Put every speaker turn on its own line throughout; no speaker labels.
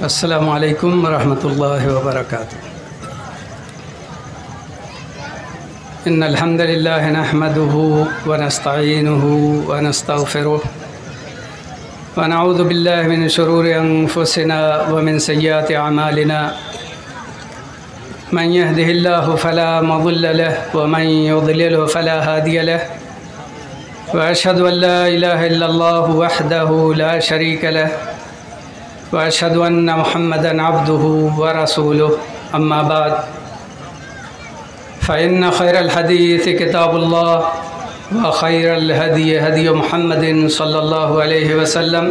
السلام علیکم ورحمۃ اللہ وبرکاتہ۔ ان الحمد للہ نحمده ونستعینه ونستغفره ونعوذ باللہ من شرور انفسنا ومن سیئات اعمالنا، من يهده الله فلا مضل له ومن يضلله فلا هادي له، وأشهد أن لا إله إلا الله وحده لا شريك له، وأشهد أن محمدًا عبده ورسوله، أما بعد فإن خير الحديث كتاب الله وخير الهدي هدي محمد صلى الله عليه وسلم،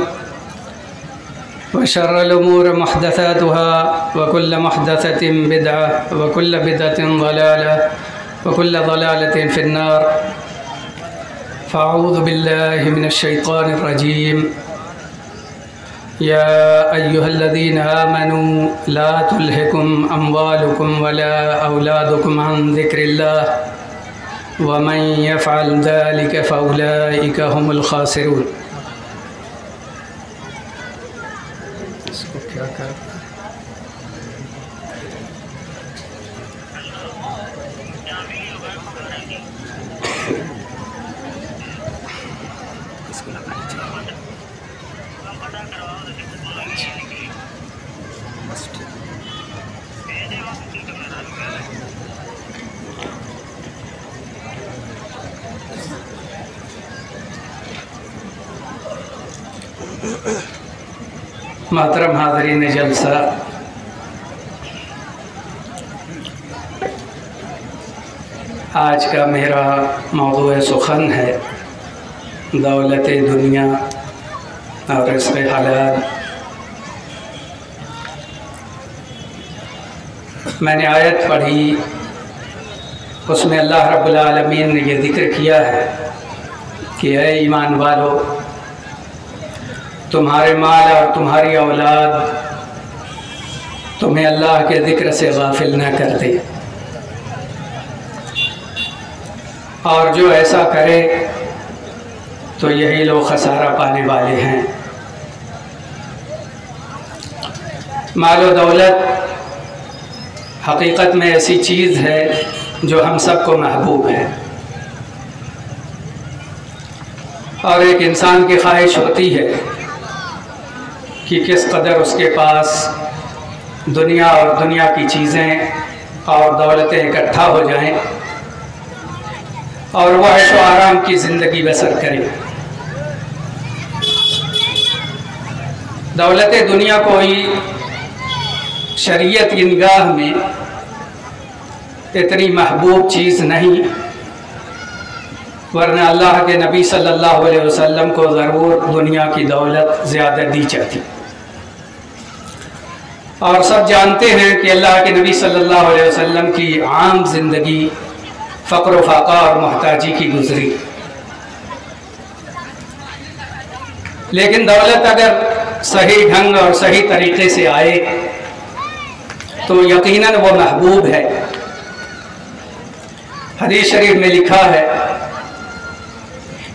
وشر الأمور محدثاتها وكل محدثة بدعة وكل بدعة ضلالة وكل ضلالة في النار، فأعوذ بالله من الشيطان الرجيم۔ يا أيها الذين آمنوا لا تلهكم أموالكم ولا أولادكم عن ذكر الله ومن يفعل ذلك فأولئك هم الخاسرون۔ محترم حاضرین جلسہ، آج کا میرا موضوع سخن ہے دولت دنیا اور اس کے حالات۔ میں نے آیت پڑھی، اس میں اللہ رب العالمین نے یہ ذکر کیا ہے کہ اے ایمان والو، تمہارے مال اور تمہاری اولاد تمہیں اللہ کے ذکر سے غافل نہ کر دے، اور جو ایسا کرے تو یہی لوگ خسارہ پانے والے ہیں۔ مال و دولت حقیقت میں ایسی چیز ہے جو ہم سب کو محبوب ہے، اور ایک انسان کی خواہش ہوتی ہے کہ کس قدر اس کے پاس دنیا اور دنیا کی چیزیں اور دولتیں اکٹھا ہو جائیں اور وہ عیش و آرام کی زندگی بسر کرے۔ دولت دنیا کوئی شریعت کی نگاہ میں اتنی محبوب چیز نہیں، ورنہ اللہ کے نبی صلی اللہ علیہ وسلم کو ضرور دنیا کی دولت زیادہ دی جاتی۔ اور سب جانتے ہیں کہ اللہ کے نبی صلی اللہ علیہ وسلم کی عام زندگی فقر و فاقہ اور محتاجی کی گزری، لیکن دولت اگر صحیح ڈھنگ اور صحیح طریقے سے آئے تو یقیناً وہ محبوب ہے۔ حدیث شریف میں لکھا ہے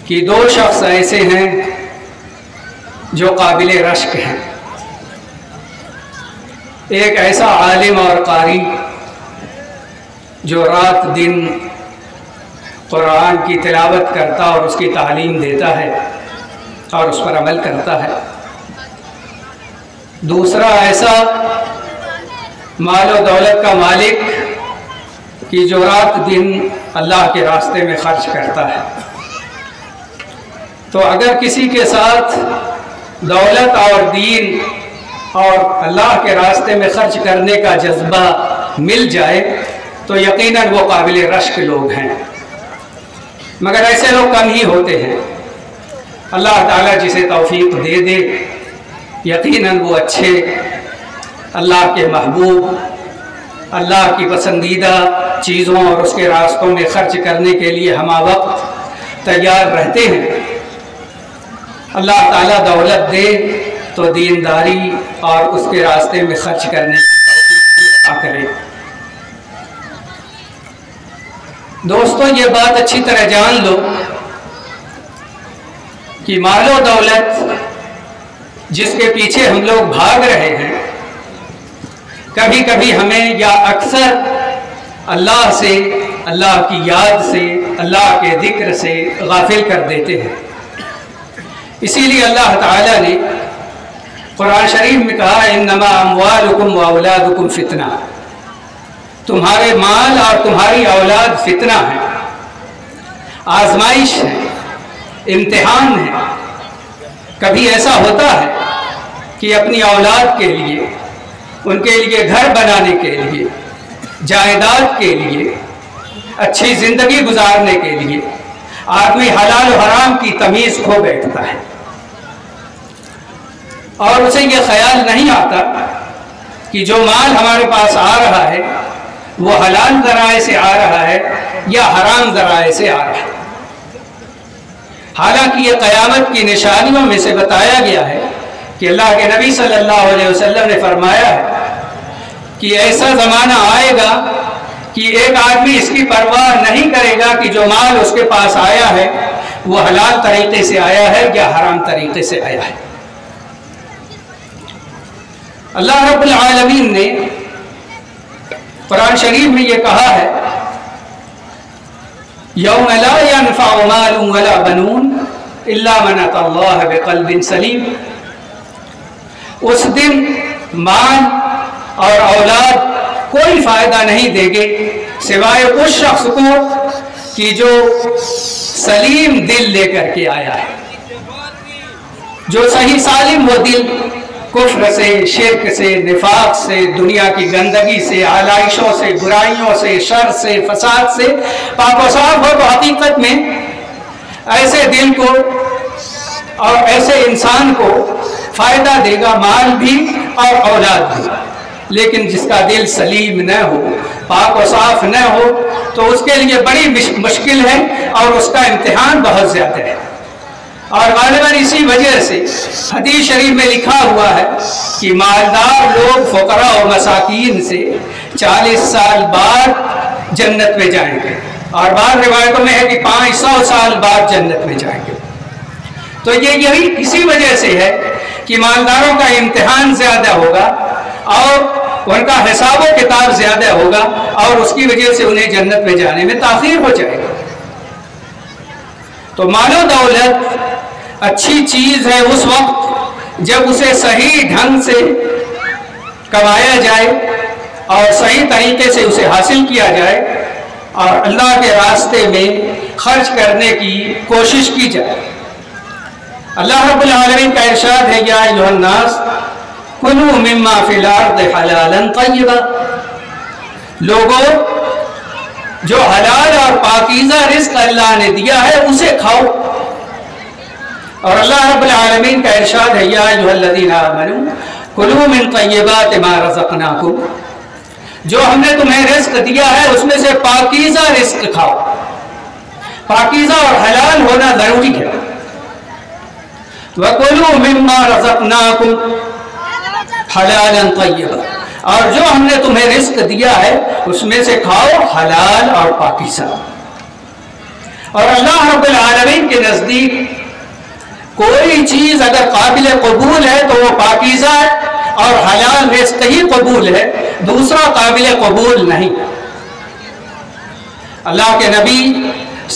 کہ دو شخص ایسے ہیں جو قابل رشک ہیں، ایک ایسا عالم اور قاری جو رات دن قرآن کی تلاوت کرتا اور اس کی تعلیم دیتا ہے اور اس پر عمل کرتا ہے، دوسرا ایسا مال و دولت کا مالک کہ جو رات دن اللہ کے راستے میں خرچ کرتا ہے۔ تو اگر کسی کے ساتھ دولت اور دین اور اللہ کے راستے میں خرچ کرنے کا جذبہ مل جائے تو یقیناً وہ قابل رشک لوگ ہیں، مگر ایسے لوگ کم ہی ہوتے ہیں۔ اللہ تعالیٰ جسے توفیق دے دے، یقیناً وہ اچھے، اللہ کے محبوب، اللہ کی پسندیدہ چیزوں اور اس کے راستوں میں خرچ کرنے کے لیے ہمہ وقت تیار رہتے ہیں۔ اللہ تعالیٰ دولت دے تو دینداری اور اس کے راستے میں خرچ کرنے کی توفیق عطا کرے۔ دوستو، یہ بات اچھی طرح جان لو کہ مال و دولت جس کے پیچھے ہم لوگ بھاگ رہے ہیں کبھی کبھی ہمیں یا اکثر اللہ سے، اللہ کی یاد سے، اللہ کے ذکر سے غافل کر دیتے ہیں۔ اسی لیے اللہ تعالیٰ نے قرآن شریف میں کہا انما اموالکم واولادکم فتنہ، تمہارے مال اور تمہاری اولاد فتنہ ہے، آزمائش ہے، امتحان ہے۔ کبھی ایسا ہوتا ہے کہ اپنی اولاد کے لیے، ان کے لیے گھر بنانے کے لیے، جائیداد کے لیے، اچھی زندگی گزارنے کے لیے آدمی حلال و حرام کی تمیز کھو بیٹھتا ہے، اور اسے یہ خیال نہیں آتا کہ جو مال ہمارے پاس آ رہا ہے وہ حلال ذرائع سے آ رہا ہے یا حرام ذرائع سے آ رہا ہے۔ حالانکہ یہ قیامت کی نشانیوں میں سے بتایا گیا ہے کہ اللہ کے نبی صلی اللہ علیہ وسلم نے فرمایا ہے کہ ایسا زمانہ آئے گا کہ ایک آدمی اس کی پرواہ نہیں کرے گا کہ جو مال اس کے پاس آیا ہے وہ حلال طریقے سے آیا ہے یا حرام طریقے سے آیا ہے۔ اللہ رب العالمین نے قرآن شریف میں یہ کہا ہے یوم لا ينفع مال ولا بنون الا من اتى اللہ بقلب سلیم، اس دن مال اور اولاد کوئی فائدہ نہیں دے گے سوائے اس شخص کو کہ جو سلیم دل لے کر کے آیا ہے۔ جو صحیح سالم وہ دل کفر سے، شرک سے، نفاق سے، دنیا کی گندگی سے، آلائشوں سے، برائیوں سے، شر سے، فساد سے پاک و صاف ہو، تو حقیقت میں ایسے دل کو اور ایسے انسان کو فائدہ دے گا مال بھی اور اولاد بھی۔ لیکن جس کا دل سلیم نہ ہو، پاک و صاف نہ ہو، تو اس کے لیے بڑی مشکل ہے اور اس کا امتحان بہت زیادہ ہے۔ اور غالباً اسی وجہ سے حدیث شریف میں لکھا ہوا ہے کہ مالدار لوگ فقراء و مساکین سے 40 سال بعد جنت میں جائیں گے، اور بعض روایتوں میں ہے کہ 500 سال بعد جنت میں جائیں گے۔ تو یہی اسی وجہ سے ہے کہ مالداروں کا امتحان زیادہ ہوگا اور ان کا حساب و کتاب زیادہ ہوگا، اور اس کی وجہ سے انہیں جنت میں جانے میں تاخیر ہو جائے گا۔ تو مال و دولت اچھی چیز ہے اس وقت جب اسے صحیح ڈھنگ سے کمایا جائے اور صحیح طریقے سے اسے حاصل کیا جائے اور اللہ کے راستے میں خرچ کرنے کی کوشش کی جائے۔ اللہ رب العالمین کا ارشاد ہے یا ایھا الناس کلوا مما فی الارض حلالا طیبا، لوگوں جو حلال اور پاکیزہ رزق اللہ نے دیا ہے اسے کھاؤ۔ اور اللہ رب العالمین کا ارشاد ہے یا ایھا الذین آمنوا کلوا من طیبات ما رزقناکم، جو ہم نے تمہیں رزق دیا ہے اس میں سے پاکیزہ رزق کھاؤ۔ پاکیزہ اور حلال ہونا ضروری ہے۔ وَكُلُوا مِمَّا رَزَقْنَاكُمْ حَلَالًا طَيِّبًا، اور جو ہم نے تمہیں رزق دیا ہے اس میں سے کھاؤ حلال اور پاکیزہ۔ اور اللہ رب العالمین کے نزدیک کوئی چیز اگر قابل قبول ہے تو وہ پاکیزہ اور حلال رزق ہی قبول ہے، دوسرا قابل قبول نہیں۔ اللہ کے نبی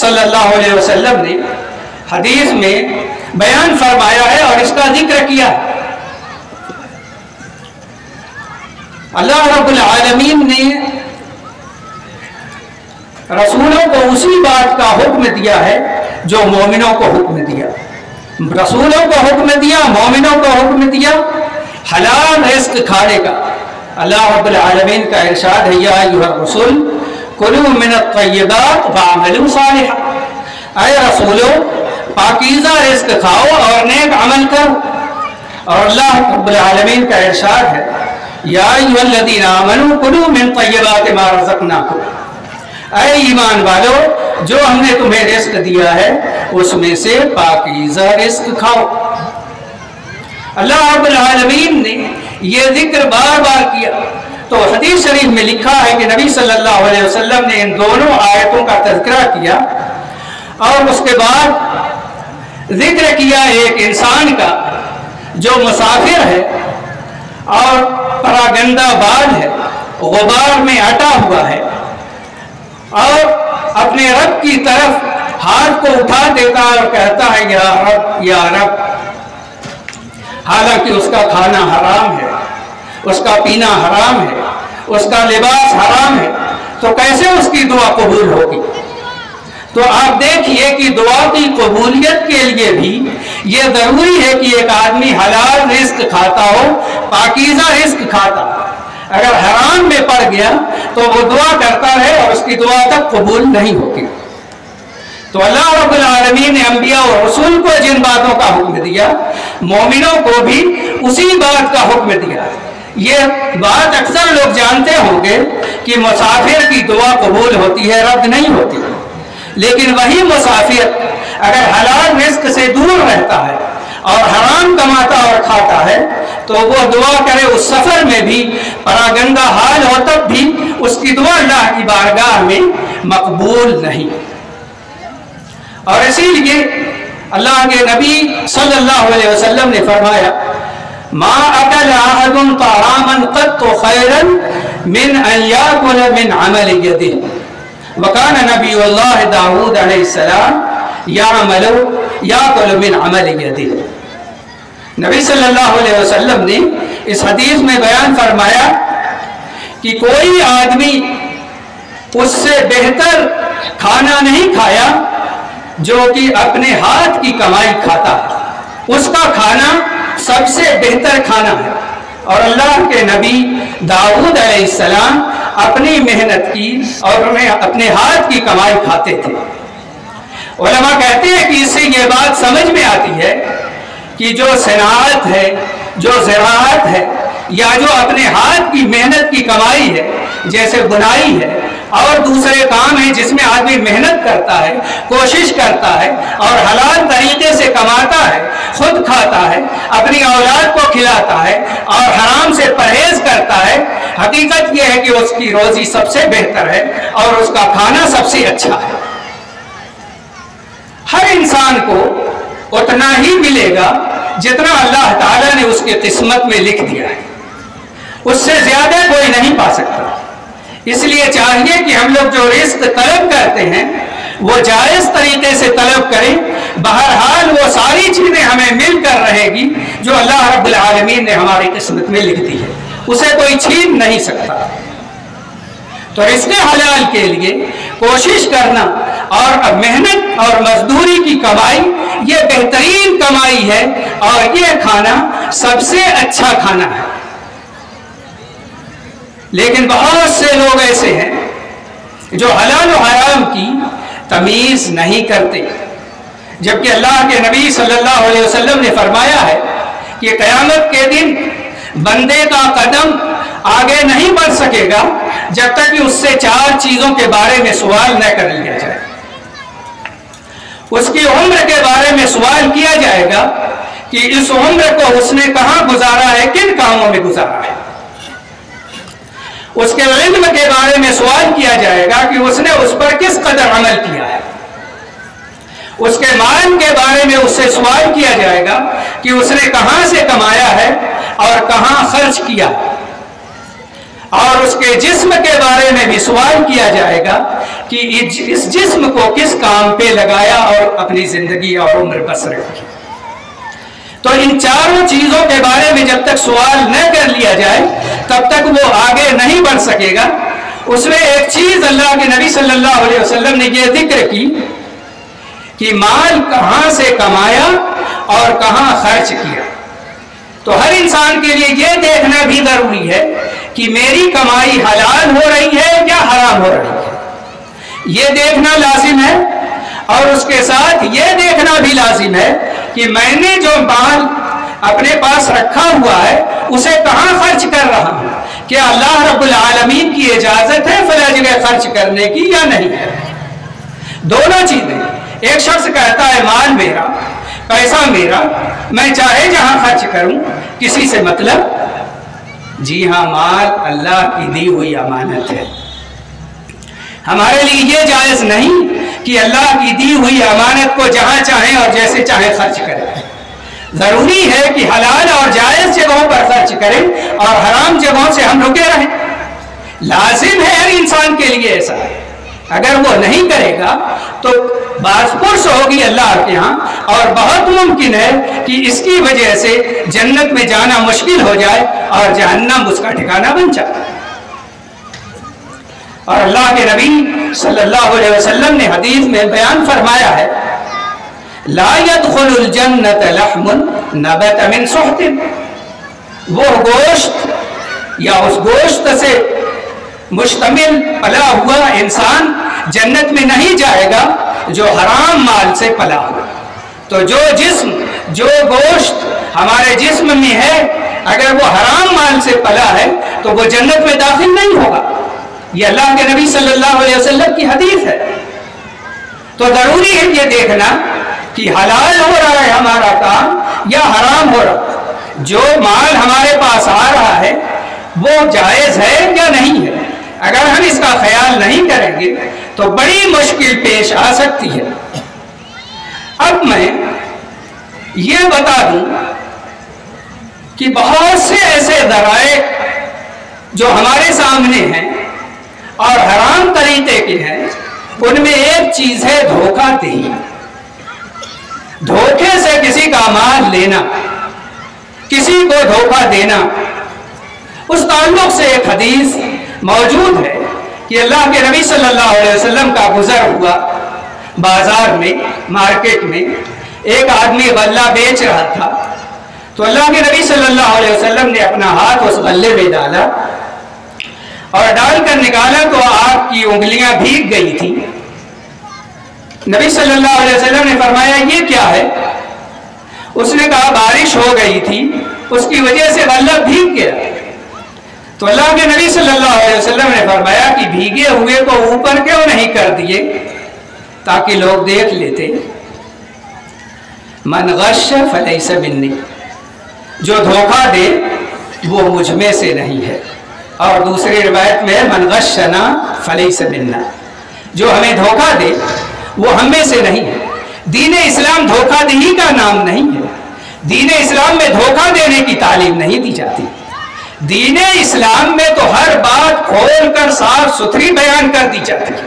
صلی اللہ علیہ وسلم نے حدیث میں بیان فرمایا ہے اور اس کا ذکر کیا ہے۔ اللہ رب العالمین نے رسولوں کو اسی بات کا حکم دیا ہے جو مومنوں کو حکم دیا۔ رسولوں کو حکم دیا، مومنوں کو حکم دیا حلال رزق کھانے کا۔ اللہ رب العالمین کا ارشاد ہے یا ایھا الرسول کلوا من الطیبات واعملوا صالحا، اے رسولو پاکیزہ رزق کھاؤ اور نیک عمل کرو۔ اور اللہ رب العالمین کا ارشاد ہے یا ایھا الذین آمنوا کلوا من طیبات ما رزقناکم، اے ایمان والو جو ہم نے تمہیں رزق دیا ہے اس میں سے پاکیزہ رزق کھاؤ۔ اللہ رب العالمین نے یہ ذکر بار بار کیا، تو حدیث شریف میں لکھا ہے کہ نبی صلی اللہ علیہ وسلم نے ان دونوں آیتوں کا تذکرہ کیا اور اس کے بعد ذکر کیا ایک انسان کا جو مسافر ہے اور پراگندہ بال ہے، غبار میں اٹا ہوا ہے اور اپنے رب کی طرف ہاتھ کو اٹھا دیتا ہے اور کہتا ہے یا رب یا رب، حالانکہ اس کا کھانا حرام ہے، اس کا پینا حرام ہے، اس کا لباس حرام ہے، تو کیسے اس کی دعا قبول ہوگی؟ تو آپ دیکھیے کہ دعا کی قبولیت کے لیے بھی یہ ضروری ہے کہ ایک آدمی حلال رزق کھاتا ہو، پاکیزہ رزق کھاتا ہو۔ اگر حرام میں پڑ گیا تو وہ دعا کرتا ہے اور اس کی دعا تک قبول نہیں ہوگی۔ تو اللہ رب العالمین نے انبیاء اور رسول کو جن باتوں کا حکم دیا، مومنوں کو بھی اسی بات کا حکم دیا۔ یہ بات اکثر لوگ جانتے ہوں گے کہ مسافر کی دعا قبول ہوتی ہے، رد نہیں ہوتی، لیکن وہی مسافر اگر حلال رزق سے دور رہتا ہے اور حرام کماتا اور کھاتا ہے تو وہ دعا کرے اس سفر میں بھی پراگندہ حال ہو تب بھی اس کی دعا اللہ کی بارگاہ میں مقبول نہیں۔ اور اسی لیے اللہ کے نبی صلی اللہ علیہ وسلم نے فرمایا ما اکل احد طعاما قط خیرا من ان یاکل من عمل یده وکان نبی اللہ داود علیہ السلام یاکل من عمل یده۔ نبی صلی اللہ علیہ وسلم نے اس حدیث میں بیان فرمایا کہ کوئی آدمی اس سے بہتر کھانا نہیں کھایا جو کہ اپنے ہاتھ کی کمائی کھاتا ہے، اس کا کھانا سب سے بہتر کھانا ہے۔ اور اللہ کے نبی داؤد علیہ السلام اپنی محنت کی اور انہیں اپنے ہاتھ کی کمائی کھاتے تھے۔ علماء کہتے ہیں کہ اس سے یہ بات سمجھ میں آتی ہے کہ جو صنعت ہے، جو زراعت ہے، یا جو اپنے ہاتھ کی محنت کی کمائی ہے، جیسے بنائی ہے اور دوسرے کام ہیں جس میں آدمی محنت کرتا ہے، کوشش کرتا ہے اور حلال طریقے سے کماتا ہے، خود کھاتا ہے، اپنی اولاد کو کھلاتا ہے اور حرام سے پرہیز کرتا ہے، حقیقت یہ ہے کہ اس کی روزی سب سے بہتر ہے اور اس کا کھانا سب سے اچھا ہے۔ ہر انسان کو اتنا ہی ملے گا جتنا اللہ تعالیٰ نے اس کی قسمت میں لکھ دیا ہے، اس سے زیادہ کوئی نہیں پا سکتا۔ اس لیے چاہیے کہ ہم لوگ جو رزق طلب کرتے ہیں وہ جائز طریقے سے طلب کریں، بہرحال وہ ساری چیزیں ہمیں مل کر رہے گی جو اللہ رب العالمین نے ہماری قسمت میں لکھ دی ہے، اسے کوئی چھین نہیں سکتا۔ تو رزق حلال کے لیے کوشش کرنا اور محنت اور مزدوری کی کمائی یہ بہترین کمائی ہے اور یہ کھانا سب سے اچھا کھانا ہے۔ لیکن بہت سے لوگ ایسے ہیں جو حلال و حرام کی تمیز نہیں کرتے، جبکہ اللہ کے نبی صلی اللہ علیہ وسلم نے فرمایا ہے کہ قیامت کے دن بندے کا قدم آگے نہیں بڑھ سکے گا جب تک کہ اس سے 4 چیزوں کے بارے میں سوال نہ کر لیا جائے۔ اس کی عمر کے بارے میں سوال کیا جائے گا کہ اس عمر کو اس نے کہاں گزارا ہے، کن کاموں میں گزارا ہے۔ اس کے علم کے بارے میں سوال کیا جائے گا کہ اس نے اس پر کس قدر عمل کیا ہے۔ اس کے مال کے بارے میں اس سے سوال کیا جائے گا کہ اس نے کہاں سے کمایا ہے اور کہاں خرچ کیا، اور اس کے جسم کے بارے میں بھی سوال کیا جائے گا کہ اس جسم کو کس کام پہ لگایا اور اپنی زندگی اور عمر بسر کی۔ تو ان 4 چیزوں کے بارے میں جب تک سوال نہ کر لیا جائے تب تک وہ آگے نہیں بڑھ سکے گا۔ اس میں ایک چیز اللہ کے نبی صلی اللہ علیہ وسلم نے یہ ذکر کی کہ مال کہاں سے کمایا اور کہاں خرچ کیا۔ تو ہر انسان کے لیے یہ دیکھنا بھی ضروری ہے کہ میری کمائی حلال ہو رہی ہے یا حرام ہو رہی ہے، یہ دیکھنا لازم ہے۔ اور اس کے ساتھ یہ دیکھنا بھی لازم ہے کہ میں نے جو مال اپنے پاس رکھا ہوا ہے اسے کہاں خرچ کر رہا ہوں، کیا اللہ رب العالمین کی اجازت ہے فلاں جگہ خرچ کرنے کی یا نہیں ہے۔ دونوں چیزیں، ایک شخص کہتا ہے مال میرا، پیسہ میرا، میں چاہے جہاں خرچ کروں، کسی سے مطلب۔ جی ہاں، مال اللہ کی دی ہوئی امانت ہے، ہمارے لیے یہ جائز نہیں کہ اللہ کی دی ہوئی امانت کو جہاں چاہیں اور جیسے چاہیں خرچ کریں. ضروری ہے کہ حلال اور جائز جگہوں پر خرچ کریں اور حرام جگہوں سے ہم رکے رہیں. لازم ہے ہر انسان کے لیے ایسا. اگر وہ نہیں کرے گا تو باز پرس ہوگی اللہ کے ہاں، اور بہت ممکن ہے کہ اس کی وجہ سے جنت میں جانا مشکل ہو جائے اور جہنم اس کا ٹھکانہ بن جائے. اور اللہ کے نبی صلی اللہ علیہ وسلم نے حدیث میں بیان فرمایا ہے لا يدخل الجنت لحم نبت من سحت. وہ گوشت یا اس گوشت سے مشتمل پلا ہوا انسان جنت میں نہیں جائے گا جو حرام مال سے پلا ہو. تو جو گوشت ہمارے جسم میں ہے اگر وہ حرام مال سے پلا ہے تو وہ جنت میں داخل نہیں ہوگا. یہ اللہ کے نبی صلی اللہ علیہ وسلم کی حدیث ہے. تو ضروری ہے یہ دیکھنا کہ حلال ہو رہا ہے ہمارا کام یا حرام ہو رہا ہے. جو مال ہمارے پاس آ رہا ہے وہ جائز ہے یا نہیں ہے. اگر ہم اس کا خیال نہیں کریں گے تو بڑی مشکل پیش آ سکتی ہے. اب میں یہ بتا دوں کہ بہت سے ایسے ذرائع جو ہمارے سامنے ہیں اور حرام طریقے کے ہیں، ان میں ایک چیز ہے دھوکہ دہی. دھوکے سے کسی کا مال لینا، کسی کو دھوکہ دینا. اس تعلق سے ایک حدیث موجود ہے کہ اللہ کے نبی صلی اللہ علیہ وسلم کا گزر ہوا بازار میں، مارکیٹ میں. ایک آدمی غلہ بیچ رہا تھا تو اللہ کے نبی صلی اللہ علیہ وسلم نے اپنا ہاتھ اس غلے میں ڈالا اور ڈال کر نکالا تو آپ کی انگلیاں بھیگ گئی تھی. نبی صلی اللہ علیہ وسلم نے فرمایا یہ کیا ہے؟ اس نے کہا بارش ہو گئی تھی اس کی وجہ سے غلہ بھیگ گیا. تو اللہ کے نبی صلی اللہ علیہ وسلم نے فرمایا کہ بھیگے ہوئے کو اوپر کیوں نہیں کر دیے تاکہ لوگ دیکھ لیتے. من غش فلیس منی. جو دھوکہ دے وہ مجھ میں سے نہیں ہے. اور دوسری روایت میں من غشنا فلیس منا. جو ہمیں دھوکہ دے وہ ہم میں سے نہیں ہے. دین اسلام دھوکہ دہی کا نام نہیں ہے. دین اسلام میں دھوکہ دینے کی تعلیم نہیں دی جاتی. دین اسلام میں تو ہر بات کھول کر صاف ستھری بیان کر دی جاتی ہے.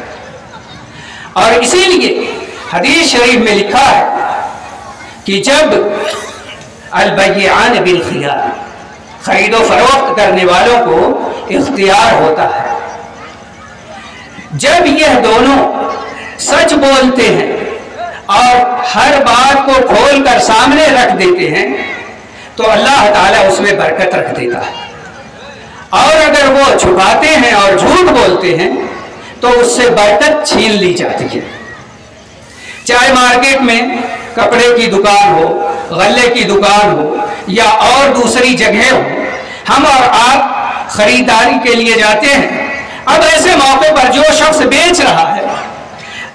اور اسی لیے حدیث شریف میں لکھا ہے کہ جب البیعان بالخیار، خرید و فروخت کرنے والوں کو اختیار ہوتا ہے، جب یہ دونوں سچ بولتے ہیں اور ہر بات کو کھول کر سامنے رکھ دیتے ہیں تو اللہ تعالیٰ اس میں برکت رکھ دیتا ہے. اور اگر وہ چھپاتے ہیں اور جھوٹ بولتے ہیں تو اس سے برکت چھین لی جاتی ہے. چاہے مارکیٹ میں کپڑے کی دکان ہو، غلے کی دکان ہو یا اور دوسری جگہ ہو، ہم اور آپ خریداری کے لیے جاتے ہیں. اب ایسے موقع پر جو شخص بیچ رہا ہے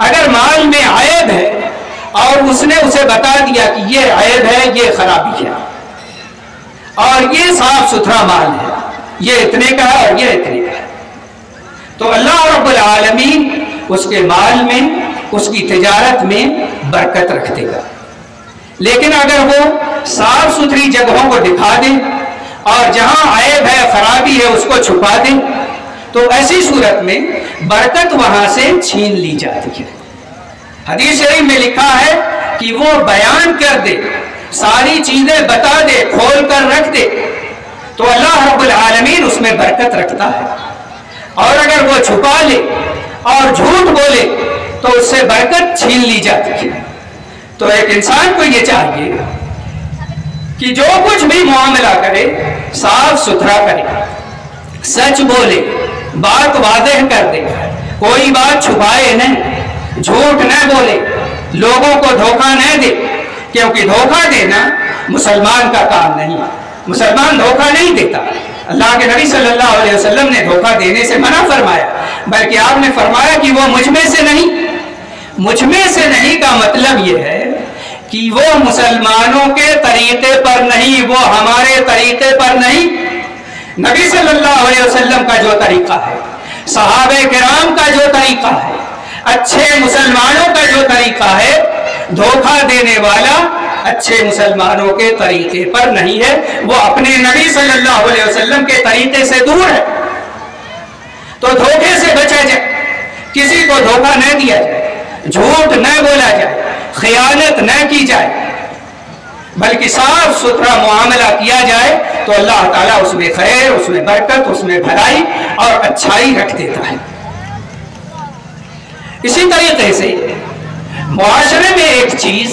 اگر مال میں عیب ہے اور اس نے اسے بتا دیا کہ یہ عیب ہے، یہ خرابی ہے اور یہ صاف ستھرا مال ہے، یہ اتنے کا ہے اور یہ اتنے کا ہے، تو اللہ رب العالمین اس کے مال میں، اس کی تجارت میں برکت رکھ دے گا. لیکن اگر وہ صاف ستھری جگہوں کو دکھا دے اور جہاں عیب ہے، خرابی ہے، اس کو چھپا دے تو ایسی صورت میں برکت وہاں سے چھین لی جاتی ہے. حدیث شریف میں لکھا ہے کہ وہ بیان کر دے، ساری چیزیں بتا دے، کھول کر رکھ دے تو اللہ رب العالمین اس میں برکت رکھتا ہے. اور اگر وہ چھپا لے اور جھوٹ بولے تو اس سے برکت چھین لی جاتی ہے. تو ایک انسان کو یہ چاہیے کہ جو کچھ بھی معاملہ کرے صاف ستھرا کرے، سچ بولے، بات واضح کر دے، کوئی بات چھپائے نہیں، جھوٹ نہ بولے، لوگوں کو دھوکہ نہ دے، کیونکہ دھوکہ دینا مسلمان کا کام نہیں. مسلمان دھوکہ نہیں دیتا. اللہ کے نبی صلی اللہ علیہ وسلم نے دھوکہ دینے سے منع فرمایا، بلکہ آپ نے فرمایا کہ وہ مجھ میں سے نہیں. مجھ میں سے نہیں کا مطلب یہ ہے کہ وہ مسلمانوں کے طریقے پر نہیں، وہ ہمارے طریقے پر نہیں. نبی صلی اللہ علیہ وسلم کا جو طریقہ ہے، صحابہ کرام کا جو طریقہ ہے، اچھے مسلمانوں کا جو طریقہ ہے، دھوکہ دینے والا اچھے مسلمانوں کے طریقے پر نہیں ہے، وہ اپنے نبی صلی اللہ علیہ وسلم کے طریقے سے دور ہے۔ تو دھوکے سے بچا جائے، کسی کو دھوکہ نہ دیا جائے، جھوٹ نہ بولا جائے، خیانت نہ کی جائے، بلکہ صاف ستھرا معاملہ کیا جائے تو اللہ تعالیٰ اس میں خیر، اس میں برکت، اس میں بھلائی اور اچھائی رکھ دیتا ہے۔ اسی طریقے سے معاشرے میں ایک چیز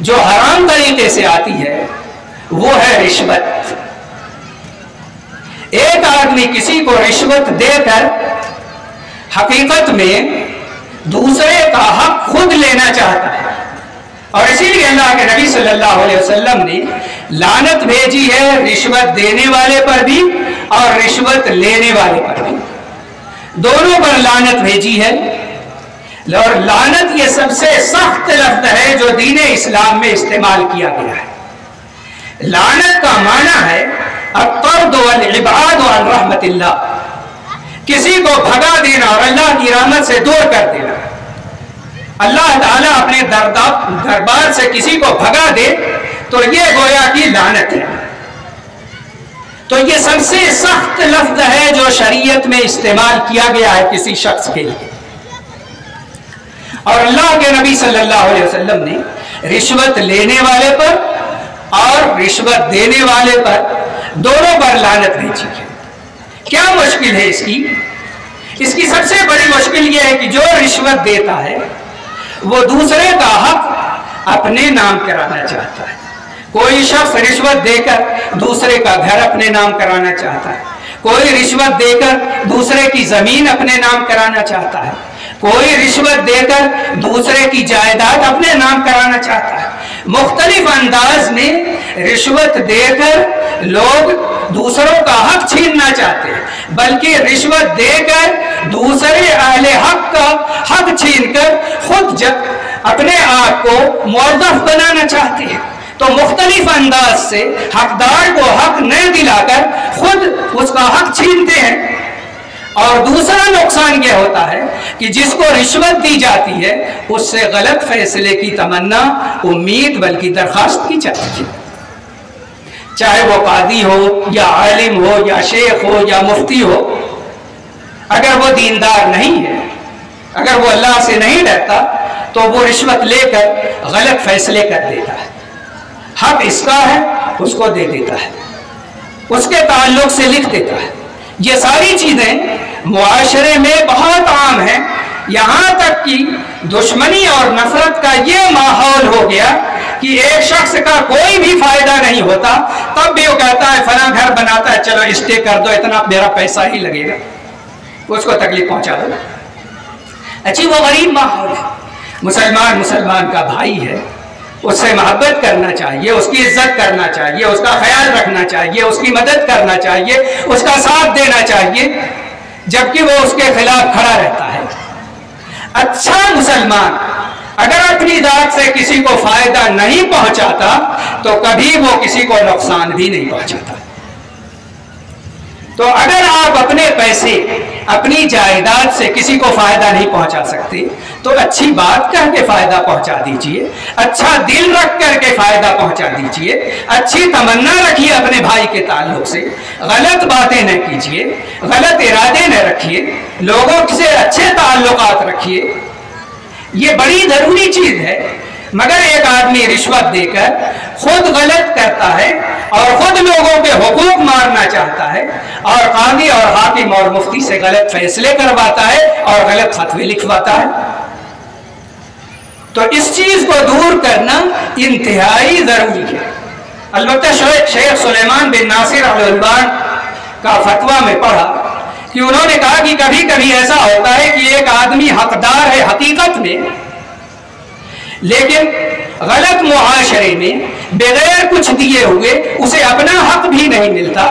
جو حرام طریقے سے آتی ہے وہ ہے رشوت۔ ایک آدمی کسی کو رشوت دے کر حقیقت میں دوسرے کا حق خود لینا چاہتا ہے، اور اسی لیے اللہ کے نبی صلی اللہ علیہ وسلم نے لعنت بھیجی ہے رشوت دینے والے پر بھی اور رشوت لینے والے پر بھی، دونوں پر لعنت بھیجی ہے۔ اور لعنت یہ سب سے سخت لفظ ہے جو دین اسلام میں استعمال کیا گیا ہے۔ لعنت کا معنی ہے الطرد والابعاد عن رحمت اللہ، کسی کو بھگا دینا اور اللہ کی رحمت سے دور کر دینا۔ اللہ تعالیٰ اپنے دربار سے کسی کو بھگا دے تو یہ گویا کی لعنت ہے۔ تو یہ سب سے سخت لفظ ہے جو شریعت میں استعمال کیا گیا ہے کسی شخص کے لیے، اور اللہ کے نبی صلی اللہ علیہ وسلم نے رشوت لینے والے پر اور رشوت دینے والے پر دونوں پر لعنت بھیجی ہے۔ کیا مشکل ہے اس کی سب سے بڑی مشکل یہ ہے کہ جو رشوت دیتا ہے وہ دوسرے کا حق اپنے نام کرانا چاہتا ہے۔ کوئی شخص رشوت دے کر دوسرے کا گھر اپنے نام کرانا چاہتا ہے، کوئی رشوت دے کر دوسرے کی زمین اپنے نام کرانا چاہتا ہے، کوئی رشوت دے کر دوسرے کی جائیداد اپنے نام کرانا چاہتا ہے۔ مختلف انداز میں رشوت دے کر لوگ دوسروں کا حق چھیننا چاہتے ہیں، بلکہ رشوت دے کر دوسرے اہل حق کا حق چھین کر خود اپنے آپ کو موظف بنانا چاہتے ہیں۔ تو مختلف انداز سے حقدار کو حق نہ دلا کر خود اس کا حق چھینتے ہیں۔ اور دوسرا نقصان یہ ہوتا ہے کہ جس کو رشوت دی جاتی ہے اس سے غلط فیصلے کی تمنا، امید بلکہ درخواست کی جاتی ہے، چاہے وہ قاضی ہو یا عالم ہو یا شیخ ہو یا مفتی ہو۔ اگر وہ دیندار نہیں ہے، اگر وہ اللہ سے نہیں ڈرتا تو وہ رشوت لے کر غلط فیصلے کر دیتا ہے، حق اس کا ہے اس کو دے دیتا ہے، اس کے تعلق سے لکھ دیتا ہے۔ یہ ساری چیزیں معاشرے میں بہت عام ہیں، یہاں تک کہ دشمنی اور نفرت کا یہ ماحول ہو گیا کہ ایک شخص کا کوئی بھی فائدہ نہیں ہوتا تب بھی وہ کہتا ہے فلاں گھر بناتا ہے، چلو اسٹے کر دو، اتنا میرا پیسہ ہی لگے گا، اس کو تکلیف پہنچا دو۔ اچھی وہ غریب ماحول ہے، مسلمان کا بھائی ہے، اس سے محبت کرنا چاہیے، اس کی عزت کرنا چاہیے، اس کا خیال رکھنا چاہیے، اس کی مدد کرنا چاہیے، اس کا ساتھ دینا چاہیے، جبکہ وہ اس کے خلاف کھڑا رہتا ہے۔ اچھا مسلمان اگر اپنی ذات سے کسی کو فائدہ نہیں پہنچاتا تو کبھی وہ کسی کو نقصان بھی نہیں پہنچاتا۔ تو اگر آپ اپنے پیسے، اپنی جائیداد سے کسی کو فائدہ نہیں پہنچا سکتے تو اچھی بات کہہ کے فائدہ پہنچا دیجئے، اچھا دل رکھ کر کے فائدہ پہنچا دیجئے، اچھی تمنا رکھیے اپنے بھائی کے تعلق سے، غلط باتیں نہ کیجئے، غلط ارادے نہ رکھیے، لوگوں سے اچھے تعلقات رکھیے۔ یہ بڑی ضروری چیز ہے، مگر ایک آدمی رشوت دے کر خود غلط کرتا ہے اور خود لوگوں کے حقوق مارنا چاہتا ہے اور قاضی اور حاکم اور مفتی سے غلط فیصلے کرواتا ہے اور غلط فتوے لکھواتا ہے۔ تو اس چیز کو دور کرنا انتہائی ضروری ہے۔ البتہ شیخ سلیمان بن ناصر الالبان کا فتویٰ میں پڑھا کہ انہوں نے کہا کہ کبھی کبھی ایسا ہوتا ہے کہ ایک آدمی حقدار ہے حقیقت میں، لیکن غلط معاشرے میں بغیر کچھ دیے ہوئے اسے اپنا حق بھی نہیں ملتا۔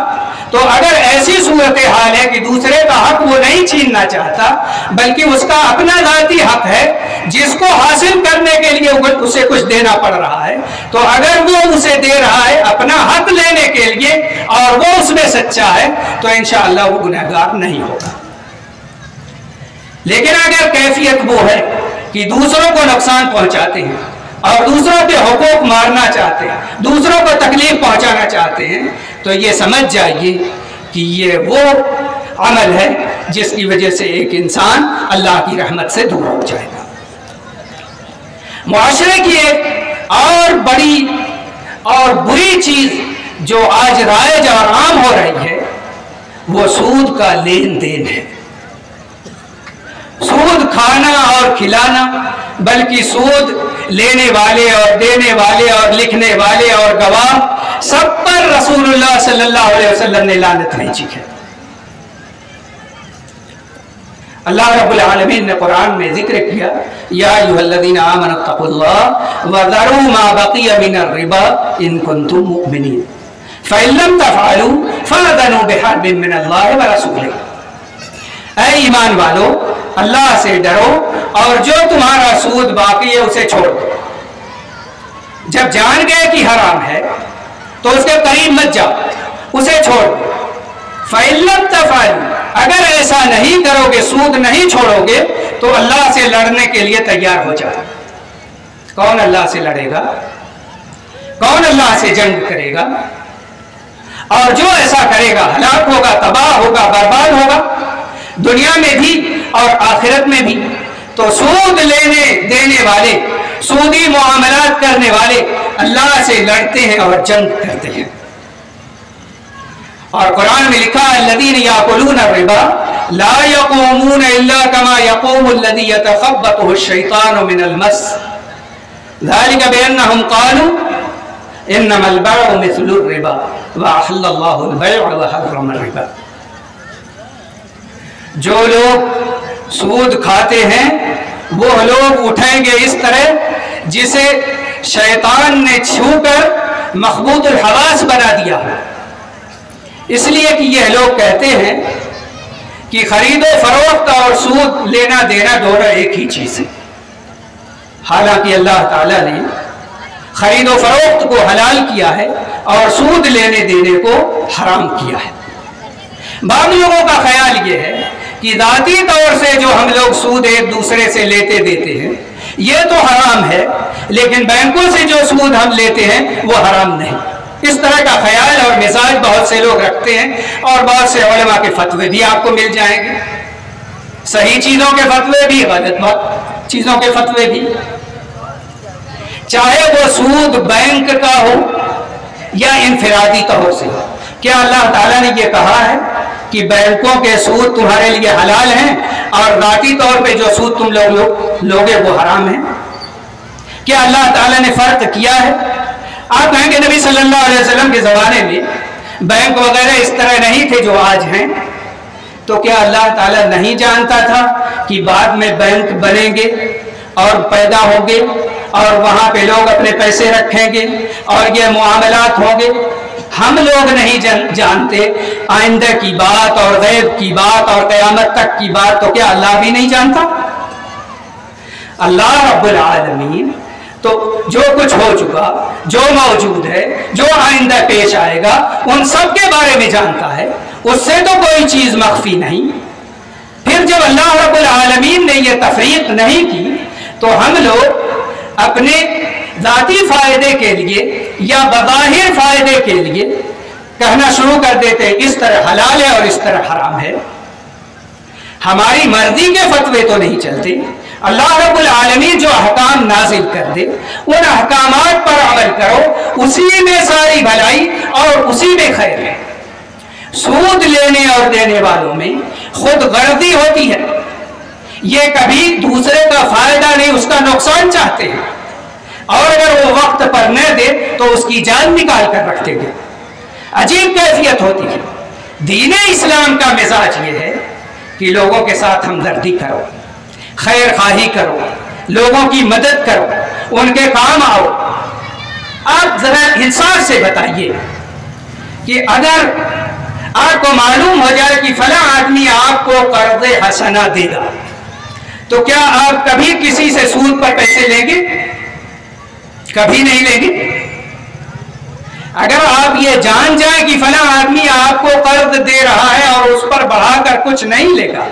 تو اگر ایسی صورتحال ہے کہ دوسرے کا حق وہ نہیں چھیننا چاہتا بلکہ اس کا اپنا ذاتی حق ہے جس کو حاصل کرنے کے لیے اسے کچھ دینا پڑ رہا ہے، تو اگر وہ اسے دے رہا ہے اپنا حق لینے کے لیے اور وہ اس میں سچا ہے تو انشاءاللہ وہ گنہگار نہیں ہوگا۔ لیکن اگر کیفیت وہ ہے کہ دوسروں کو نقصان پہنچاتے ہیں اور دوسروں کے حقوق مارنا چاہتے ہیں، دوسروں کو تکلیف پہنچانا چاہتے ہیں، تو یہ سمجھ جائیے کہ یہ وہ عمل ہے جس کی وجہ سے ایک انسان اللہ کی رحمت سے دور ہو جائے گا۔ معاشرے کی ایک اور بڑی اور بری چیز جو آج رائج اور عام ہو رہی ہے وہ سود کا لین دین ہے۔ سود کھانا اور کھلانا، بلکہ سود لینے والے اور دینے والے اور لکھنے والے اور گواہ سب پر رسول اللہ صلی اللہ علیہ وسلم نے لعنت بھیجی ہے۔ اللہ رب العالمین نے قرآن میں ذکر کیا، یا ایھا الذین آمنوا اتقوا اللہ وذروا ما بقی من الربا ان کنتم مؤمنین فإن لم تفعلوا فأذنوا بحرب من اللہ ورسولہ۔ اے ایمان والو، اللہ سے ڈرو اور جو تمہارا سود باقی ہے اسے چھوڑ دو۔ جب جان گئے کہ حرام ہے تو اس کے قریب مت جاؤ، اسے چھوڑ دو۔ فَإِن لَمْ تَفْعَلُوا، اگر ایسا نہیں کرو گے، سود نہیں چھوڑو گے، تو اللہ سے لڑنے کے لیے تیار ہو جاؤ۔ کون اللہ سے لڑے گا؟ کون اللہ سے جنگ کرے گا؟ اور جو ایسا کرے گا ہلاک ہوگا، تباہ ہوگا، برباد ہوگا، دنیا میں بھی اور آخرت میں بھی۔ تو سود لینے دینے والے، سودی معاملات کرنے والے اللہ سے لڑتے ہیں اور جنگ کرتے ہیں۔ اور قرآن میں لکھا ہے الذین یاکلون الربا لا یقومون الا کما یقوم الذی یتخبطہ الشیطان من المس ذلک بانہم قالوا انما البیع مثل الربا واحل اللہ البیع وحرم الربا۔ جو لوگ سود کھاتے ہیں وہ لوگ اٹھیں گے اس طرح جسے شیطان نے چھو کر مخبوط الحواس بنا دیا ہے، اس لیے کہ یہ لوگ کہتے ہیں کہ خرید و فروخت اور سود لینا دینا دونوں ایک ہی چیز ہے، حالانکہ اللہ تعالیٰ نے خرید و فروخت کو حلال کیا ہے اور سود لینے دینے کو حرام کیا ہے۔ بعض لوگوں کا خیال یہ ہے کہ ذاتی طور سے جو ہم لوگ سود ایک دوسرے سے لیتے دیتے ہیں یہ تو حرام ہے، لیکن بینکوں سے جو سود ہم لیتے ہیں وہ حرام نہیں۔ اس طرح کا خیال اور مزاج بہت سے لوگ رکھتے ہیں، اور بہت سے علماء کے فتوے بھی آپ کو مل جائیں گے، صحیح چیزوں کے فتوے بھی، غلط چیزوں کے فتوے بھی، چاہے وہ سود بینک کا ہو یا انفرادی طور سے ہو۔ کیا اللہ تعالیٰ نے یہ کہا ہے کہ بینکوں کے سود تمہارے لیے حلال ہیں اور ذاتی طور پہ جو سود تم لوگ لوگے وہ حرام ہیں؟ کیا اللہ تعالیٰ نے فرق کیا ہے؟ آپ کہیں گے نبی صلی اللہ علیہ وسلم کے زمانے میں بینک وغیرہ اس طرح نہیں تھے جو آج ہیں، تو کیا اللہ تعالیٰ نہیں جانتا تھا کہ بعد میں بینک بنیں گے اور پیدا ہوں گے اور وہاں پہ لوگ اپنے پیسے رکھیں گے اور یہ معاملات ہوں گے؟ ہم لوگ نہیں جانتے آئندہ کی بات اور غیب کی بات اور قیامت تک کی بات، تو کیا اللہ بھی نہیں جانتا؟ اللہ رب العالمین تو جو کچھ ہو چکا، جو موجود ہے، جو آئندہ پیش آئے گا، ان سب کے بارے میں جانتا ہے، اس سے تو کوئی چیز مخفی نہیں۔ پھر جب اللہ رب العالمین نے یہ تفریق نہیں کی تو ہم لوگ اپنے ذاتی فائدے کے لیے یا بظاہر فائدے کے لیے کہنا شروع کر دیتے ہیں اس طرح حلال ہے اور اس طرح حرام ہے۔ ہماری مرضی کے فتوے تو نہیں چلتے، اللہ رب العالمین جو احکام نازل کر دے ان احکامات پر عمل کرو، اسی میں ساری بھلائی اور اسی میں خیر ہے۔ سود لینے اور دینے والوں میں خود غرضی ہوتی ہے، یہ کبھی دوسرے کا فائدہ نہیں اس کا نقصان چاہتے ہیں، اور اگر وہ وقت پر نہ دے تو اس کی جان نکال کر رکھتے ہیں۔ عجیب کیفیت ہوتی ہے۔ دین اسلام کا مزاج یہ ہے کہ لوگوں کے ساتھ ہمدردی کرو، خیر خواہی کرو، لوگوں کی مدد کرو، ان کے کام آؤ۔ آپ ذرا انصاف سے بتائیے کہ اگر آپ کو معلوم ہو جائے کہ فلاں آدمی آپ کو قرض حسنہ دے گا تو کیا آپ کبھی کسی سے سود پر پیسے لیں گے؟ کبھی نہیں لیں گے۔ اگر آپ یہ جان جائیں کہ فلاں آدمی آپ کو قرض دے رہا ہے اور اس پر بڑھا کر کچھ نہیں لے گا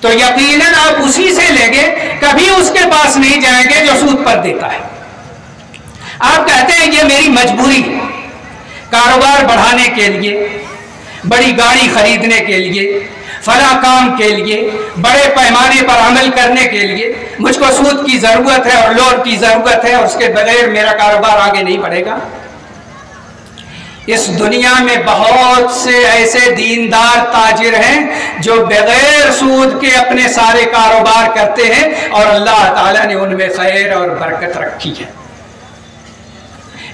تو یقیناً آپ اسی سے لیں گے، کبھی اس کے پاس نہیں جائیں گے جو سود پر دیتا ہے۔ آپ کہتے ہیں یہ میری مجبوری ہے، کاروبار بڑھانے کے لیے، بڑی گاڑی خریدنے کے لیے، فلاں کام کے لیے، بڑے پیمانے پر عمل کرنے کے لیے مجھ کو سود کی ضرورت ہے اور لون کی ضرورت ہے، اور اس کے بغیر میرا کاروبار آگے نہیں بڑھے گا۔ اس دنیا میں بہت سے ایسے دیندار تاجر ہیں جو بغیر سود کے اپنے سارے کاروبار کرتے ہیں، اور اللہ تعالیٰ نے ان میں خیر اور برکت رکھی ہے۔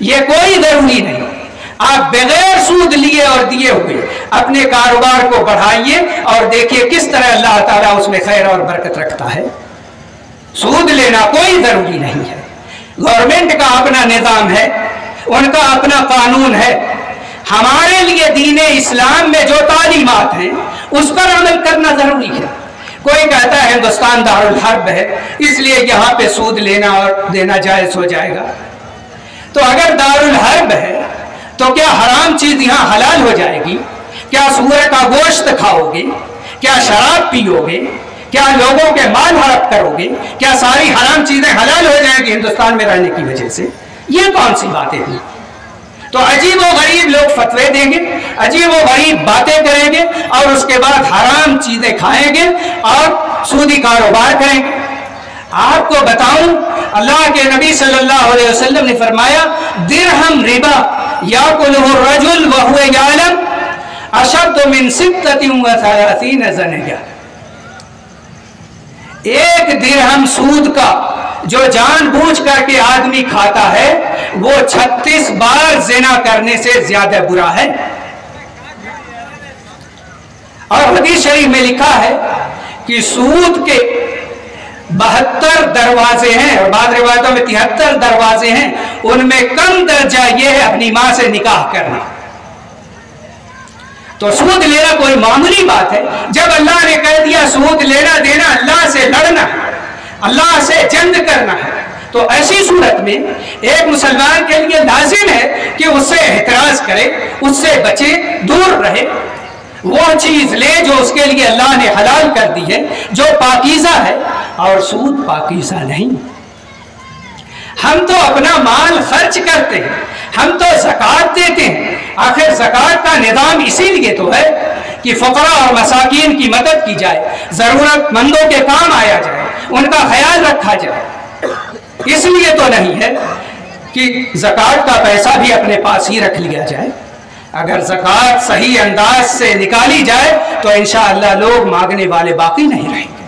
یہ کوئی ضروری نہیں، آپ بغیر سود لیے اور دیے ہوئے اپنے کاروبار کو بڑھائیے اور دیکھیے کس طرح اللہ تعالیٰ اس میں خیر اور برکت رکھتا ہے۔ سود لینا کوئی ضروری نہیں ہے، گورنمنٹ کا اپنا نظام ہے، ان کا اپنا قانون ہے۔ ہمارے لیے دین اسلام میں جو تعلیمات ہیں اس پر عمل کرنا ضروری ہے۔ کوئی کہتا ہے ہندوستان دارالحرب ہے اس لیے یہاں پہ سود لینا اور دینا جائز ہو جائے گا، تو اگر دارالحرب ہے تو کیا حرام چیز یہاں حلال ہو جائے گی؟ کیا سور کا گوشت کھاؤ گے؟ کیا شراب پیو گے؟ کیا لوگوں کے مال ہڑپ کرو گے؟ کیا ساری حرام چیزیں حلال ہو جائیں گی ہندوستان میں رہنے کی وجہ سے؟ یہ کون سی باتیں ہیں؟ تو عجیب و غریب لوگ فتوے دیں گے، عجیب و غریب باتیں کریں گے، اور اس کے بعد حرام چیزیں کھائیں گے اور سودی کاروبار کریں گے۔ آپ کو بتاؤں، اللہ کے نبی صلی اللہ علیہ وسلم نے فرمایا درہم ربا یاکلہ الرجل وہو یعلم اشد من 36 زنیہ۔ ایک درہم سود کا جو جان بوجھ کر کے آدمی کھاتا ہے وہ 36 بار زنا کرنے سے زیادہ برا ہے۔ اور حدیث شریف میں لکھا ہے کہ سود کے 72 دروازے ہیں، اور بعض روایتوں میں 73 دروازے ہیں، ان میں کم درجہ یہ ہے اپنی ماں سے نکاح کرنا۔ تو سود لینا کوئی معمولی بات ہے؟ جب اللہ نے کہہ دیا سود لینا دینا اللہ سے لڑنا ہے، اللہ سے جنگ کرنا ہے، تو ایسی صورت میں ایک مسلمان کے لیے لازم ہے کہ اس سے احتراز کرے، اس سے بچے، دور رہے، وہ چیز لے جو اس کے لیے اللہ نے حلال کر دی ہے، جو پاکیزہ ہے، اور سود پاکیزہ نہیں۔ ہم تو اپنا مال خرچ کرتے ہیں، ہم تو زکوٰۃ دیتے ہیں، آخر زکوٰۃ کا نظام اسی لیے تو ہے کہ فقراء اور مساکین کی مدد کی جائے، ضرورت مندوں کے کام آیا جائے، ان کا خیال رکھا جائے۔ اس لیے تو نہیں ہے کہ زکوٰۃ کا پیسہ بھی اپنے پاس ہی رکھ لیا جائے۔ اگر زکوٰۃ صحیح انداز سے نکالی جائے تو انشاءاللہ لوگ مانگنے والے باقی نہیں رہیں گے۔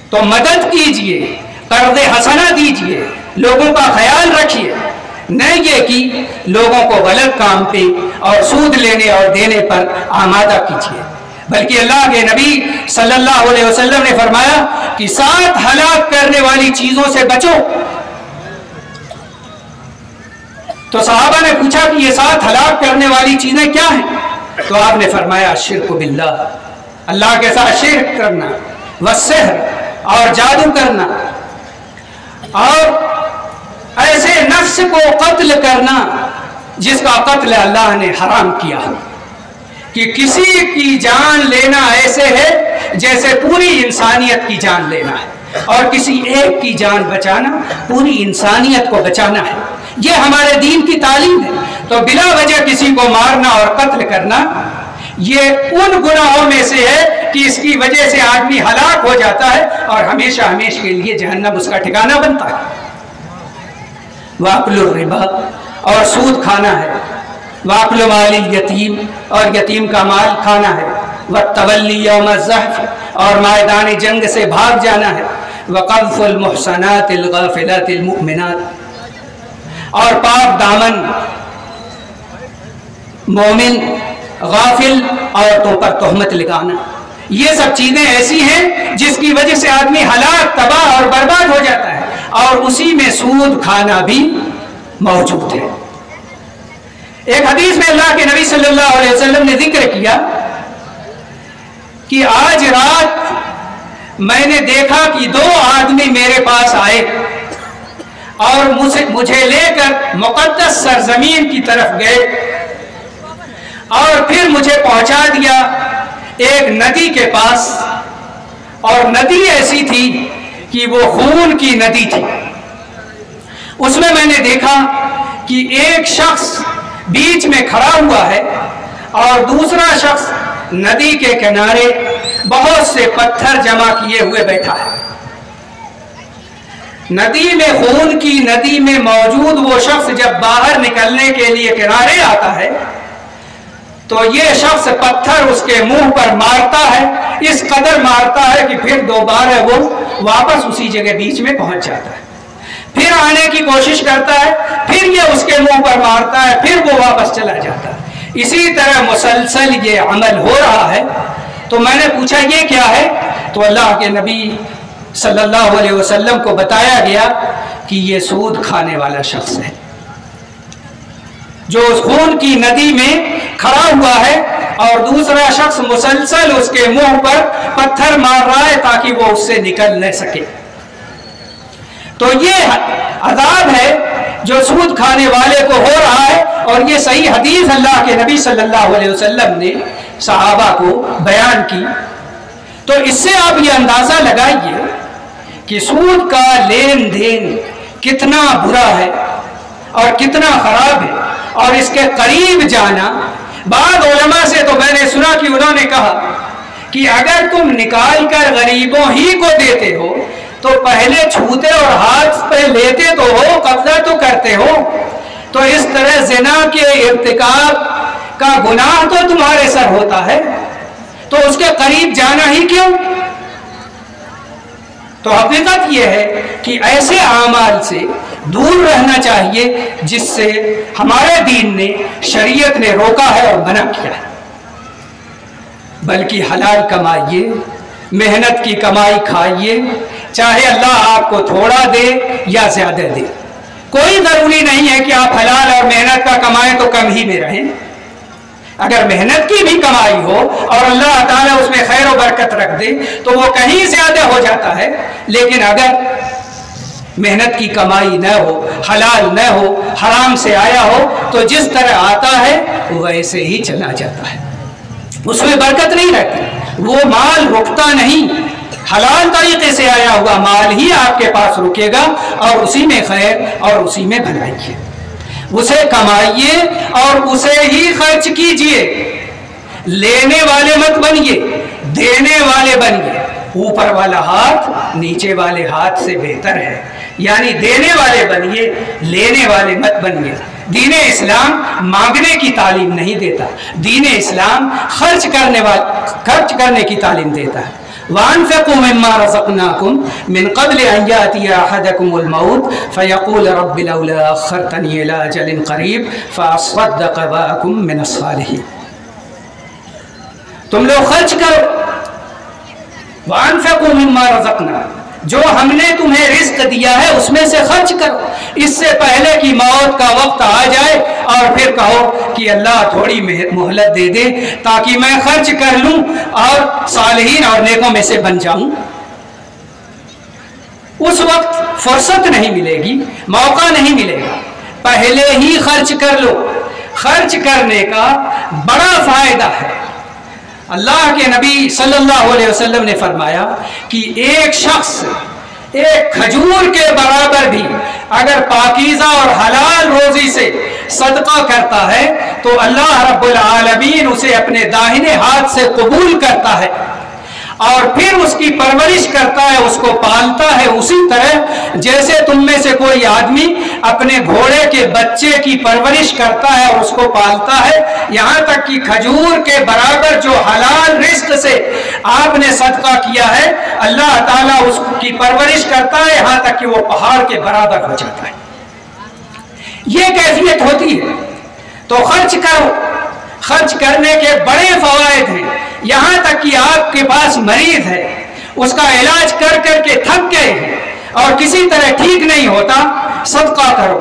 تو مدد کیجئے، قرض حسنہ دیجئے، لوگوں کا خیال رکھیے، نہیں یہ کہ لوگوں کو غلط کام پہ اور سود لینے اور دینے پر آمادہ کیجئے، بلکہ اللہ کے نبی صلی اللہ علیہ وسلم نے فرمایا کہ 7 ہلاک کرنے والی چیزوں سے بچو۔ تو صحابہ نے پوچھا کہ یہ 7 ہلاک کرنے والی چیزیں کیا ہیں؟ تو آپ نے فرمایا شرک باللہ، اللہ کے ساتھ شرک کرنا، والسحر، اور جادو کرنا، اور ایسے نفس کو قتل کرنا جس کا قتل اللہ نے حرام کیا ہو، کہ کسی کی جان لینا ایسے ہے جیسے پوری انسانیت کی جان لینا ہے، اور کسی ایک کی جان بچانا پوری انسانیت کو بچانا ہے۔ یہ ہمارے دین کی تعلیم ہے۔ تو بلا وجہ کسی کو مارنا اور قتل کرنا یہ ان گناہوں میں سے ہے کہ اس کی وجہ سے آدمی ہلاک ہو جاتا ہے اور ہمیشہ ہمیشہ کے لیے جہنم اس کا ٹھکانہ بنتا ہے۔ واکل الربا، اور سود کھانا ہے، واکل مال الیتیم، اور یتیم کا مال کھانا ہے، والتولی یوم الزحف، اور میدان جنگ سے بھاگ جانا ہے، وقذف المحصنات الغافلات المؤمنات، اور پاک دامن مومن غافل عورتوں پر تہمت لگانا۔ یہ سب چیزیں ایسی ہیں جس کی وجہ سے آدمی ہلاک، تباہ اور برباد ہو جاتا ہے، اور اسی میں سود کھانا بھی موجود ہے۔ ایک حدیث میں اللہ کے نبی صلی اللہ علیہ وسلم نے ذکر کیا کہ آج رات میں نے دیکھا کہ 2 آدمی میرے پاس آئے اور مجھے لے کر مقدس سرزمین کی طرف گئے، اور پھر مجھے پہنچا دیا ایک ندی کے پاس، اور ندی ایسی تھی کہ وہ خون کی ندی تھی۔ اس میں نے دیکھا کہ ایک شخص بیچ میں کھڑا ہوا ہے اور دوسرا شخص ندی کے کنارے بہت سے پتھر جمع کیے ہوئے بیٹھا ہے۔ ندی میں، خون کی ندی میں موجود وہ شخص جب باہر نکلنے کے لیے کنارے آتا ہے تو یہ شخص پتھر اس کے منہ پر مارتا ہے، اس قدر مارتا ہے کہ پھر دوبارہ وہ واپس اسی جگہ بیچ میں پہنچ جاتا ہے، پھر آنے کی کوشش کرتا ہے، پھر یہ اس کے منہ پر مارتا ہے، پھر وہ واپس چلا جاتا ہے۔ اسی طرح مسلسل یہ عمل ہو رہا ہے۔ تو میں نے پوچھا یہ کیا ہے؟ تو اللہ کے نبی صلی اللہ علیہ وسلم کو بتایا گیا کہ یہ سود کھانے والا شخص ہے جو اس خون کی ندی میں کھڑا ہوا ہے، اور دوسرا شخص مسلسل اس کے منہ پر پتھر مار رہا ہے تاکہ وہ اس سے نکل نہ سکے۔ تو یہ عذاب ہے جو سود کھانے والے کو ہو رہا ہے، اور یہ صحیح حدیث اللہ کے نبی صلی اللہ علیہ وسلم نے صحابہ کو بیان کی۔ تو اس سے آپ یہ اندازہ لگائیے کہ سود کا لین دین کتنا برا ہے اور کتنا خراب ہے، اور اس کے قریب جانا، بعض علماء سے تو میں نے سنا کہ انہوں نے کہا کہ اگر تم نکال کر غریبوں ہی کو دیتے ہو تو پہلے چھوتے اور ہاتھ پہ لیتے تو ہو، قبضہ تو کرتے ہو، تو اس طرح زنا کے ارتکاب کا گناہ تو تمہارے سر ہوتا ہے، تو اس کے قریب جانا ہی کیوں؟ تو حقیقت یہ ہے کہ ایسے اعمال سے دور رہنا چاہیے جس سے ہمارے دین نے، شریعت نے روکا ہے اور منع کیا ہے، بلکہ حلال کمائیے، محنت کی کمائی کھائیے، چاہے اللہ آپ کو تھوڑا دے یا زیادہ دے، کوئی ضروری نہیں ہے کہ آپ حلال اور محنت کا کمائیں تو کم ہی میں رہیں۔ اگر محنت کی بھی کمائی ہو اور اللہ تعالیٰ اس میں خیر و برکت رکھ دے تو وہ کہیں زیادہ ہو جاتا ہے، لیکن اگر محنت کی کمائی نہ ہو، حلال نہ ہو، حرام سے آیا ہو، تو جس طرح آتا ہے ویسے ہی چلا جاتا ہے، اس میں برکت نہیں رہتی، وہ مال رکتا نہیں۔ حلال طریقے سے آیا ہوا مال ہی آپ کے پاس رکے گا، اور اسی میں خیر اور اسی میں بھلائی ہے۔ اسے کمائیے اور اسے ہی خرچ کیجئے، لینے والے مت بنیے، دینے والے بنیے۔ اوپر والا ہاتھ نیچے والے ہاتھ سے بہتر ہے، یعنی دینے والے بنیے، لینے والے مت بنیے۔ دین اسلام مانگنے کی تعلیم نہیں دیتا، دین اسلام خرچ کرنے کی تعلیم دیتا ہے۔ وَأَنفِقُوا مِمَّا رَزَقْنَاكُمْ مِنْ قَبْلِ أَنْ يَأْتِيَ أَحَدَكُمُ الْمَوْتُ فَيَقُولَ رَبِّ لَوْلَا أَخَّرْتَنِي إِلَىٰ أَجَلٍ قَرِيبٍ فَأَصَّدَّقَ وَأَكُن مِّنَ الصَّالِحِينَ۔ تم لوگ خرچ کرو، وَأَنفِقُوا مِمَّا رَزَقْنَاكُمْ، جو ہم نے تمہیں رزق دیا ہے اس میں سے خرچ کرو، اس سے پہلے کہ موت کا وقت آ جائے اور پھر کہو کہ اللہ تھوڑی مہلت دے دے تاکہ میں خرچ کر لوں اور صالحین اور نیکوں میں سے بن جاؤں۔ اس وقت فرصت نہیں ملے گی، موقع نہیں ملے گا، پہلے ہی خرچ کر لو۔ خرچ کرنے کا بڑا فائدہ ہے۔ اللہ کے نبی صلی اللہ علیہ وسلم نے فرمایا کہ ایک شخص ایک کھجور کے برابر بھی اگر پاکیزہ اور حلال روزی سے صدقہ کرتا ہے تو اللہ رب العالمین اسے اپنے داہنے ہاتھ سے قبول کرتا ہے اور پھر اس کی پرورش کرتا ہے، اس کو پالتا ہے، اسی طرح جیسے تم میں سے کوئی آدمی اپنے گھوڑے کے بچے کی پرورش کرتا ہے اور اس کو پالتا ہے، یہاں تک کہ کھجور کے برابر جو حلال رزق سے آپ نے صدقہ کیا ہے اللہ تعالیٰ اس کی پرورش کرتا ہے یہاں تک کہ وہ پہاڑ کے برابر ہو جاتا ہے۔ یہ کیفیت ہوتی ہے۔ تو خرچ کرو، خرچ کرنے کے بڑے فوائد ہیں، یہاں تک کہ آپ کے پاس مریض ہے، اس کا علاج کر کر کے تھک گئے ہیں اور کسی طرح ٹھیک نہیں ہوتا، صدقہ کرو۔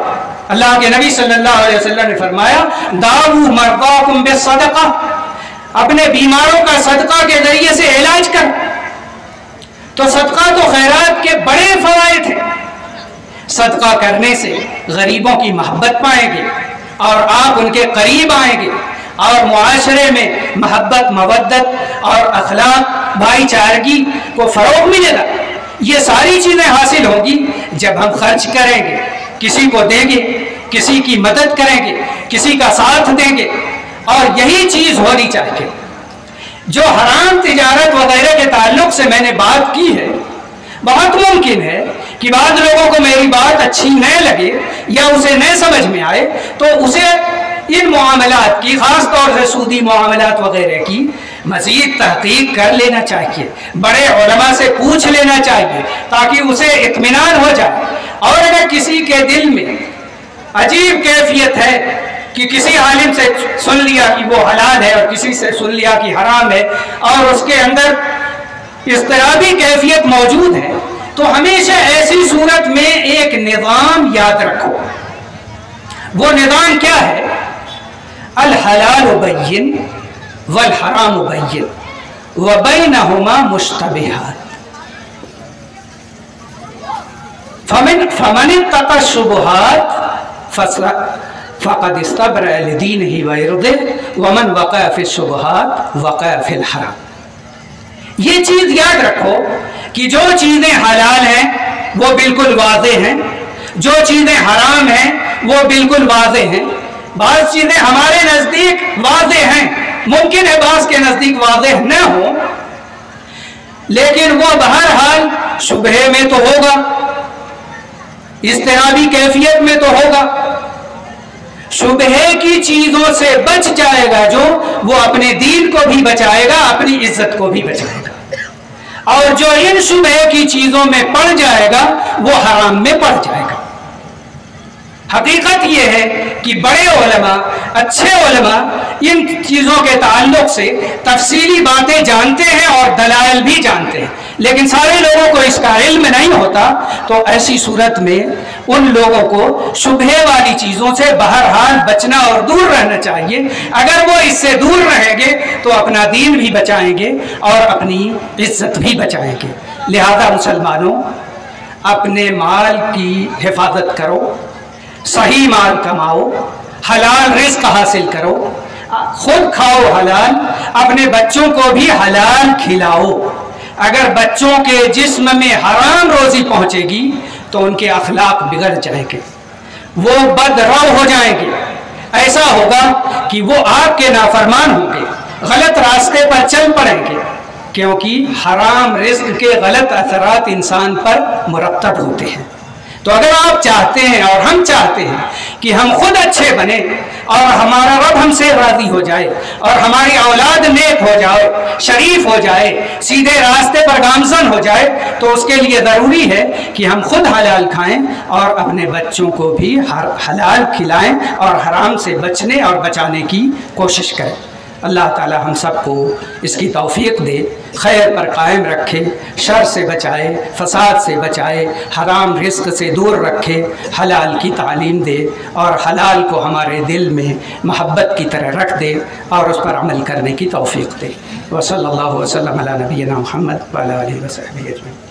اللہ کے نبی صلی اللہ علیہ وسلم نے فرمایا داؤوا مرضاکم بالصدقہ، اپنے بیماروں کا صدقہ کے ذریعے سے علاج کر۔ تو صدقہ تو خیرات کے بڑے فوائد ہیں۔ صدقہ کرنے سے غریبوں کی محبت پائیں گے اور آپ ان کے قریب آئیں گے، اور معاشرے میں محبت، مودت اور اخلاق، بھائی چارگی کو فروغ ملے گا۔ یہ ساری چیزیں حاصل ہوں گی جب ہم خرچ کریں گے، کسی کو دیں گے، کسی کی مدد کریں گے، کسی کا ساتھ دیں گے، اور یہی چیز ہونی چاہیے۔ جو حرام تجارت وغیرہ کے تعلق سے میں نے بات کی ہے، بہت ممکن ہے کہ بعض لوگوں کو میری بات اچھی نہ لگے یا اسے نہ سمجھ میں آئے، تو اسے ان معاملات کی، خاص طور سے سودی معاملات وغیرہ کی مزید تحقیق کر لینا چاہیے، بڑے علماء سے پوچھ لینا چاہیے تاکہ اسے اطمینان ہو جائے۔ اور اگر کسی کے دل میں عجیب کیفیت ہے کہ کسی عالم سے سن لیا کہ وہ حلال ہے اور کسی سے سن لیا کہ حرام ہے، اور اس کے اندر اضطرابی کیفیت موجود ہے، تو ہمیشہ ایسی صورت میں ایک نظام یاد رکھو۔ وہ نظام کیا ہے؟ الحلال بین والحرام بین وبینہما مشتبہات، فمن اتقى الشبہات فقد استبرأ لدینہ وعرضہ ومن وقع فی الشبہات وقع فی الحرام۔ یہ چیز یاد رکھو کہ جو چیزیں حلال ہیں وہ بالکل واضح ہیں، جو چیزیں حرام ہیں وہ بالکل واضح ہیں۔ بعض چیزیں ہمارے نزدیک واضح ہیں، ممکن ہے بعض کے نزدیک واضح نہ ہو، لیکن وہ بہرحال شبہے میں تو ہوگا، اضطرابی کیفیت میں تو ہوگا۔ شبہے کی چیزوں سے بچ جائے گا جو، وہ اپنے دین کو بھی بچائے گا، اپنی عزت کو بھی بچائے گا، اور جو ان شبہے کی چیزوں میں پڑ جائے گا وہ حرام میں پڑ جائے گا۔ حقیقت یہ ہے کہ بڑے علماء، اچھے علماء ان چیزوں کے تعلق سے تفصیلی باتیں جانتے ہیں اور دلائل بھی جانتے ہیں، لیکن سارے لوگوں کو اس کا علم نہیں ہوتا، تو ایسی صورت میں ان لوگوں کو شبہے والی چیزوں سے بہرحال بچنا اور دور رہنا چاہیے۔ اگر وہ اس سے دور رہیں گے تو اپنا دین بھی بچائیں گے اور اپنی عزت بھی بچائیں گے۔ لہذا مسلمانوں، اپنے مال کی حفاظت کرو، صحیح مال کماؤ، حلال رزق حاصل کرو، خود کھاؤ حلال، اپنے بچوں کو بھی حلال کھلاؤ۔ اگر بچوں کے جسم میں حرام روزی پہنچے گی تو ان کے اخلاق بگڑ جائیں گے، وہ بدرو ہو جائیں گے، ایسا ہوگا کہ وہ آپ کے نافرمان ہوں گے، غلط راستے پر چل پڑیں گے، کیونکہ حرام رزق کے غلط اثرات انسان پر مرتب ہوتے ہیں۔ تو اگر آپ چاہتے ہیں اور ہم چاہتے ہیں کہ ہم خود اچھے بنیں اور ہمارا رب ہم سے راضی ہو جائے اور ہماری اولاد نیک ہو جائے، شریف ہو جائے، سیدھے راستے پر گامزن ہو جائے، تو اس کے لیے ضروری ہے کہ ہم خود حلال کھائیں اور اپنے بچوں کو بھی حلال کھلائیں اور حرام سے بچنے اور بچانے کی کوشش کریں۔ اللہ تعالی ہم سب کو اس کی توفیق دے، خیر پر قائم رکھے، شر سے بچائے، فساد سے بچائے، حرام رزق سے دور رکھے، حلال کی تعلیم دے اور حلال کو ہمارے دل میں محبت کی طرح رکھ دے اور اس پر عمل کرنے کی توفیق دے۔ وصلی اللہ وسلم علی نبینا محمد وعلی آلہ وصحبہ اجمعین۔